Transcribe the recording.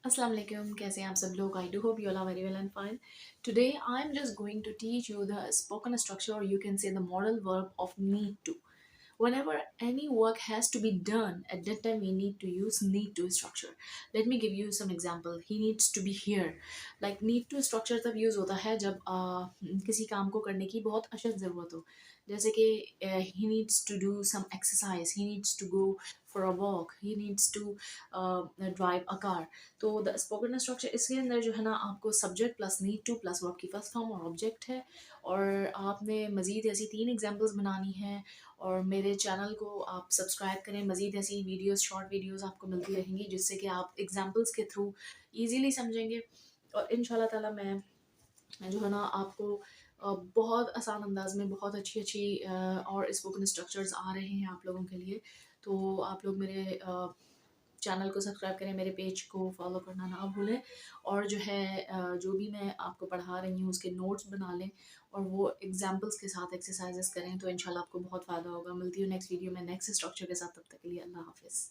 Assalamu alaikum, कैसे हैं आप सब लोग? I do hope you all are very well and fine. Today I'm just going to teach you the spoken structure, or you can say the modal verb of need to. Whenever any work has to be done, at that time we need to use need to structure. Let me give you some example. He needs to be here. Like need to structure तब use होता है जब किसी काम को करने की बहुत अशद ज़रूरत हो. जैसे कि he needs to do some exercise, he needs to go for a walk, he needs to drive a car. तो द स्पोकन स्ट्रक्चर इसके अंदर जो है ना, आपको subject plus need two plus verb की फर्स्ट फॉर्म और ऑब्जेक्ट है. और आपने मज़ीद ऐसी 3 एग्जांपल्स बनानी हैं. और मेरे चैनल को आप सब्सक्राइब करें. मज़ीद ऐसी वीडियोस, शॉर्ट वीडियोस आपको मिलती रहेंगी जिससे कि आप एग्जांपल्स के थ्रू इजीली समझेंगे. और इंशाल्लाह ताला मैं जो है ना आपको बहुत आसान अंदाज में बहुत अच्छी अच्छी और स्पोकन स्ट्रक्चर्स आ रहे हैं आप लोगों के लिए. तो आप लोग मेरे चैनल को सब्सक्राइब करें, मेरे पेज को फॉलो करना ना भूलें. और जो है जो भी मैं आपको पढ़ा रही हूँ उसके नोट्स बना लें और वो एग्जांपल्स के साथ एक्सरसाइजेस करें. तो इंशाल्लाह आपको बहुत फ़ायदा होगा. मिलती हूँ नेक्स्ट वीडियो में नेक्स्ट स्ट्रक्चर के साथ. तब तक के लिए अल्लाह हाफिज़.